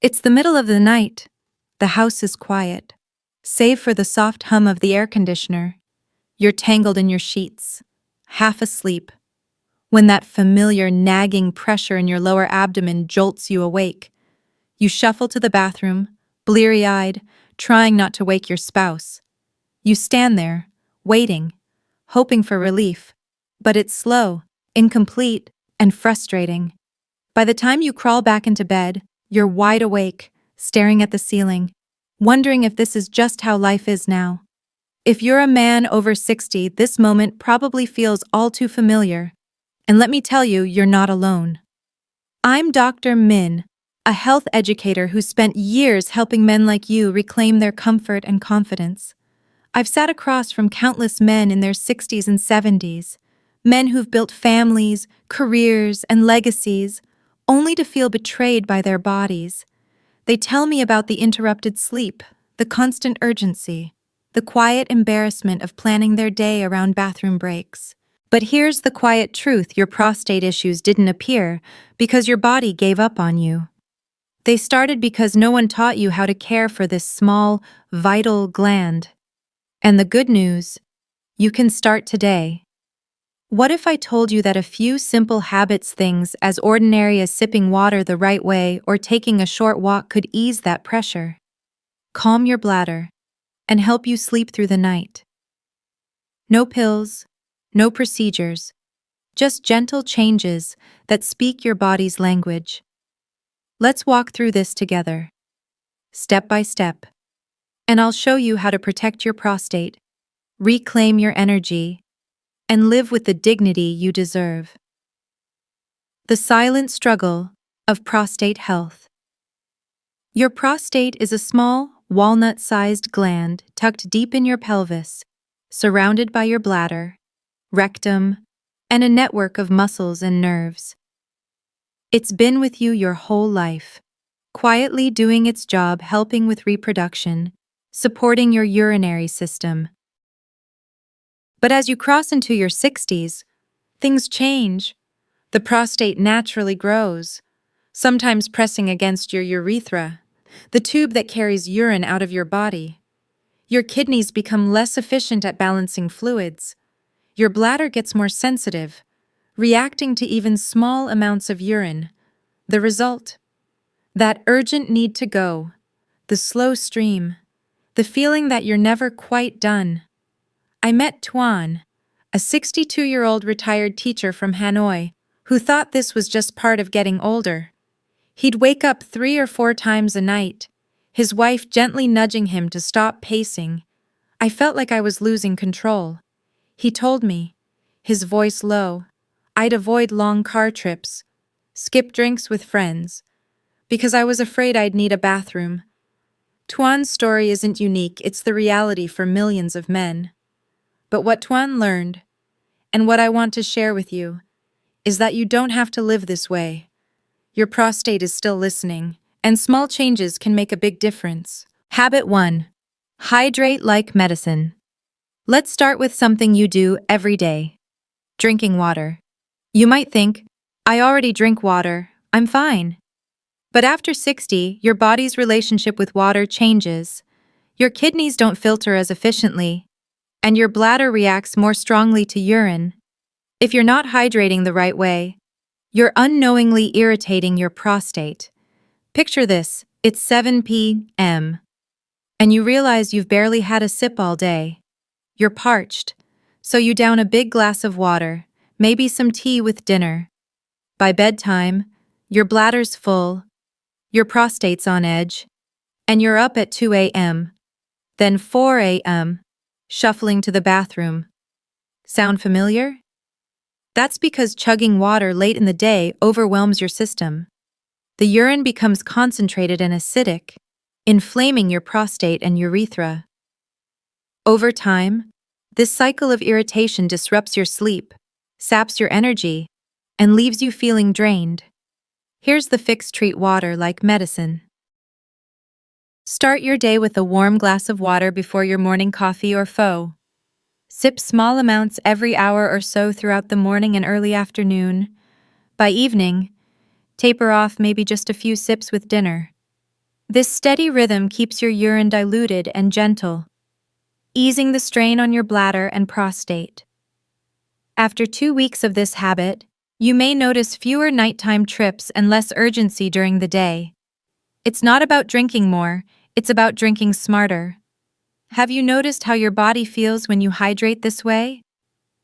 It's the middle of the night. The house is quiet, save for the soft hum of the air conditioner. You're tangled in your sheets, half asleep, when that familiar nagging pressure in your lower abdomen jolts you awake. You shuffle to the bathroom, bleary-eyed, trying not to wake your spouse. You stand there, waiting, hoping for relief, but it's slow, incomplete, and frustrating. By the time you crawl back into bed, you're wide awake, staring at the ceiling, wondering if this is just how life is now. If you're a man over 60, this moment probably feels all too familiar. And let me tell you, you're not alone. I'm Dr. Min, a health educator who spent years helping men like you reclaim their comfort and confidence. I've sat across from countless men in their 60s and 70s, men who've built families, careers, and legacies, only to feel betrayed by their bodies. They tell me about the interrupted sleep, the constant urgency, the quiet embarrassment of planning their day around bathroom breaks. But here's the quiet truth: your prostate issues didn't appear because your body gave up on you. They started because no one taught you how to care for this small, vital gland. And the good news, you can start today. What if I told you that a few simple habits, things as ordinary as sipping water the right way or taking a short walk, could ease that pressure, calm your bladder, and help you sleep through the night? No pills, no procedures, just gentle changes that speak your body's language. Let's walk through this together, step by step, and I'll show you how to protect your prostate, reclaim your energy, and live with the dignity you deserve. The silent struggle of prostate health. Your prostate is a small, walnut-sized gland tucked deep in your pelvis, surrounded by your bladder, rectum, and a network of muscles and nerves. It's been with you your whole life, quietly doing its job, helping with reproduction, supporting your urinary system. But as you cross into your 60s, things change. The prostate naturally grows, sometimes pressing against your urethra, the tube that carries urine out of your body. Your kidneys become less efficient at balancing fluids. Your bladder gets more sensitive, reacting to even small amounts of urine. The result? That urgent need to go, the slow stream, the feeling that you're never quite done. I met Tuan, a 62-year-old retired teacher from Hanoi, who thought this was just part of getting older. He'd wake up 3 or 4 times a night, his wife gently nudging him to stop pacing. I felt like I was losing control. He told me, his voice low, I'd avoid long car trips, skip drinks with friends, because I was afraid I'd need a bathroom. Tuan's story isn't unique, it's the reality for millions of men. But what Tuan learned, and what I want to share with you, is that you don't have to live this way. Your prostate is still listening, and small changes can make a big difference. Habit 1. Hydrate like medicine. Let's start with something you do every day. Drinking water. You might think, I already drink water, I'm fine. But after 60, your body's relationship with water changes. Your kidneys don't filter as efficiently, and your bladder reacts more strongly to urine. If you're not hydrating the right way, you're unknowingly irritating your prostate. Picture this, it's 7 p.m., and you realize you've barely had a sip all day. You're parched, so you down a big glass of water, maybe some tea with dinner. By bedtime, your bladder's full, your prostate's on edge, and you're up at 2 a.m., then 4 a.m., shuffling to the bathroom. Sound familiar? That's because chugging water late in the day overwhelms your system. The urine becomes concentrated and acidic, inflaming your prostate and urethra. Over time, this cycle of irritation disrupts your sleep, saps your energy, and leaves you feeling drained. Here's the fix: treat water like medicine. Start your day with a warm glass of water before your morning coffee or pho. Sip small amounts every hour or so throughout the morning and early afternoon. By evening, taper off maybe just a few sips with dinner. This steady rhythm keeps your urine diluted and gentle, easing the strain on your bladder and prostate. After 2 weeks of this habit, you may notice fewer nighttime trips and less urgency during the day. It's not about drinking more, it's about drinking smarter. Have you noticed how your body feels when you hydrate this way?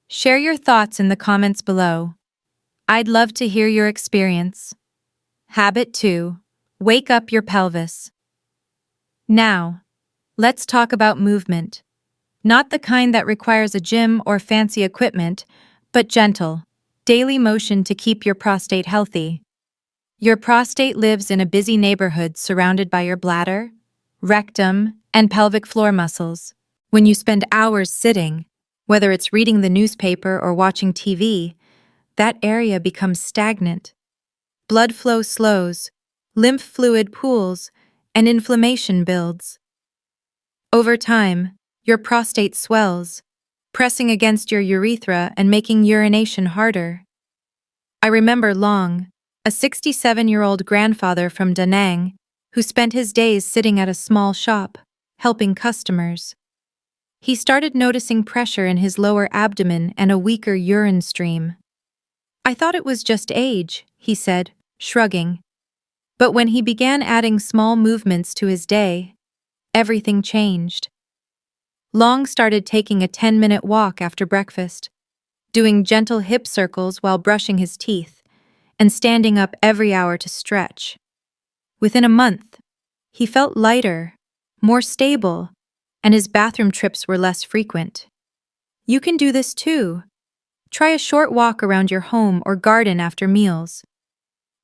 Share your thoughts in the comments below. I'd love to hear your experience. Habit 2. Wake up your pelvis. Now, let's talk about movement. Not the kind that requires a gym or fancy equipment, but gentle, daily motion to keep your prostate healthy. Your prostate lives in a busy neighborhood surrounded by your bladder, rectum, and pelvic floor muscles. When you spend hours sitting, whether it's reading the newspaper or watching TV, that area becomes stagnant. Blood flow slows, lymph fluid pools, and inflammation builds. Over time, your prostate swells, pressing against your urethra and making urination harder. I remember Long, a 67-year-old grandfather from Da Nang, who spent his days sitting at a small shop, helping customers. He started noticing pressure in his lower abdomen and a weaker urine stream. "I thought it was just age," he said, shrugging. But when he began adding small movements to his day, everything changed. Long started taking a 10-minute walk after breakfast, doing gentle hip circles while brushing his teeth, and standing up every hour to stretch. Within a month, he felt lighter, more stable, and his bathroom trips were less frequent. You can do this too. Try a short walk around your home or garden after meals.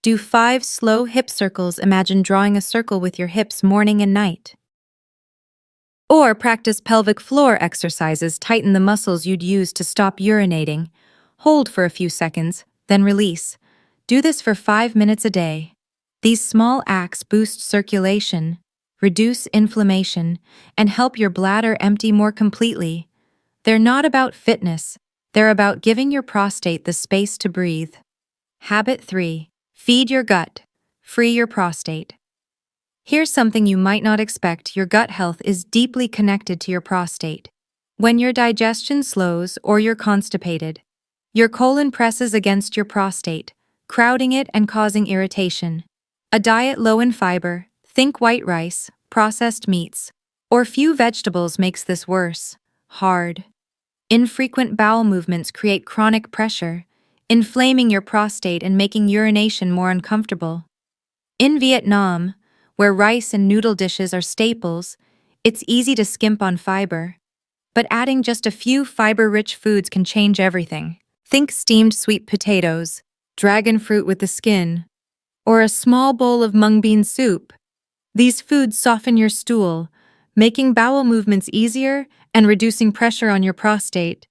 Do 5 slow hip circles. Imagine drawing a circle with your hips morning and night. Or practice pelvic floor exercises. Tighten the muscles you'd use to stop urinating. Hold for a few seconds, then release. Do this for 5 minutes a day. These small acts boost circulation, reduce inflammation, and help your bladder empty more completely. They're not about fitness, they're about giving your prostate the space to breathe. Habit 3. Feed your gut. Free your prostate. Here's something you might not expect: your gut health is deeply connected to your prostate. When your digestion slows or you're constipated, your colon presses against your prostate, crowding it and causing irritation. A diet low in fiber, think white rice, processed meats, or few vegetables makes this worse. Hard. Infrequent bowel movements create chronic pressure, inflaming your prostate and making urination more uncomfortable. In Vietnam, where rice and noodle dishes are staples, it's easy to skimp on fiber. But adding just a few fiber-rich foods can change everything. Think steamed sweet potatoes, dragon fruit with the skin, or a small bowl of mung bean soup. These foods soften your stool, making bowel movements easier and reducing pressure on your prostate.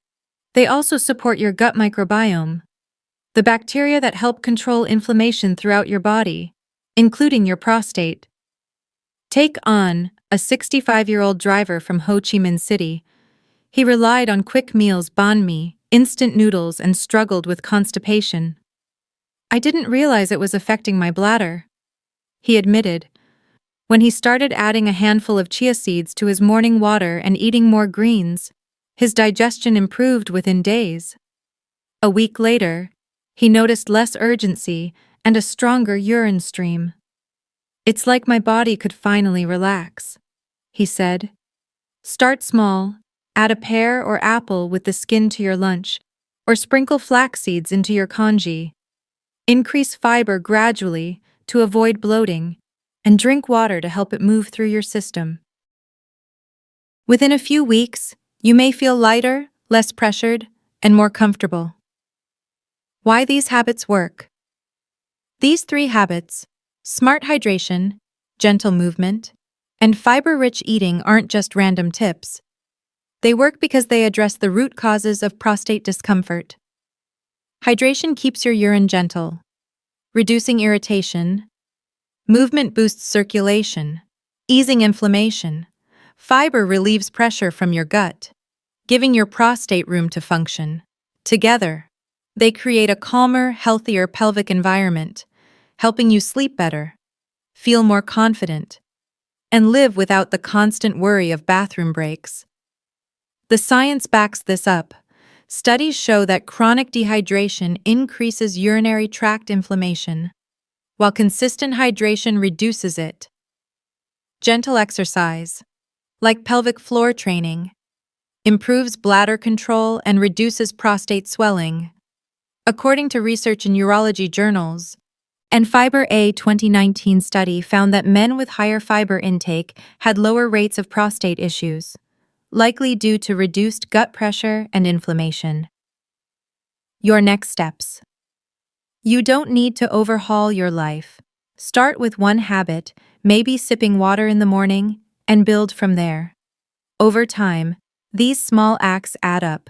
They also support your gut microbiome, the bacteria that help control inflammation throughout your body, including your prostate. Take On, a 65-year-old driver from Ho Chi Minh City. He relied on quick meals, banh mi, instant noodles, and struggled with constipation. "I didn't realize it was affecting my bladder," he admitted. When he started adding a handful of chia seeds to his morning water and eating more greens, his digestion improved within days. A week later, he noticed less urgency and a stronger urine stream. "It's like my body could finally relax," he said. Start small, add a pear or apple with the skin to your lunch, or sprinkle flax seeds into your congee. Increase fiber gradually to avoid bloating, and drink water to help it move through your system. Within a few weeks, you may feel lighter, less pressured, and more comfortable. Why these habits work? These 3 habits, smart hydration, gentle movement, and fiber-rich eating, aren't just random tips. They work because they address the root causes of prostate discomfort. Hydration keeps your urine gentle, reducing irritation. Movement boosts circulation, easing inflammation. Fiber relieves pressure from your gut, giving your prostate room to function. Together, they create a calmer, healthier pelvic environment, helping you sleep better, feel more confident, and live without the constant worry of bathroom breaks. The science backs this up. Studies show that chronic dehydration increases urinary tract inflammation, while consistent hydration reduces it. Gentle exercise, like pelvic floor training, improves bladder control and reduces prostate swelling. According to research in urology journals, and Fiber A 2019 study found that men with higher fiber intake had lower rates of prostate issues, likely due to reduced gut pressure and inflammation. Your next steps. You don't need to overhaul your life. Start with one habit, maybe sipping water in the morning, and build from there. Over time, these small acts add up.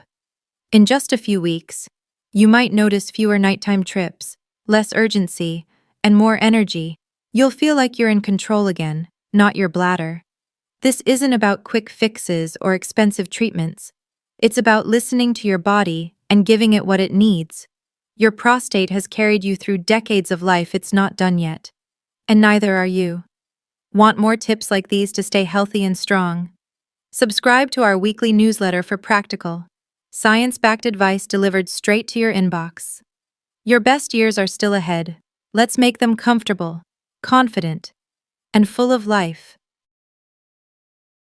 In just a few weeks, you might notice fewer nighttime trips, less urgency, and more energy. You'll feel like you're in control again, not your bladder. This isn't about quick fixes or expensive treatments. It's about listening to your body and giving it what it needs. Your prostate has carried you through decades of life. It's not done yet. And neither are you. Want more tips like these to stay healthy and strong? Subscribe to our weekly newsletter for practical, science-backed advice delivered straight to your inbox. Your best years are still ahead. Let's make them comfortable, confident, and full of life.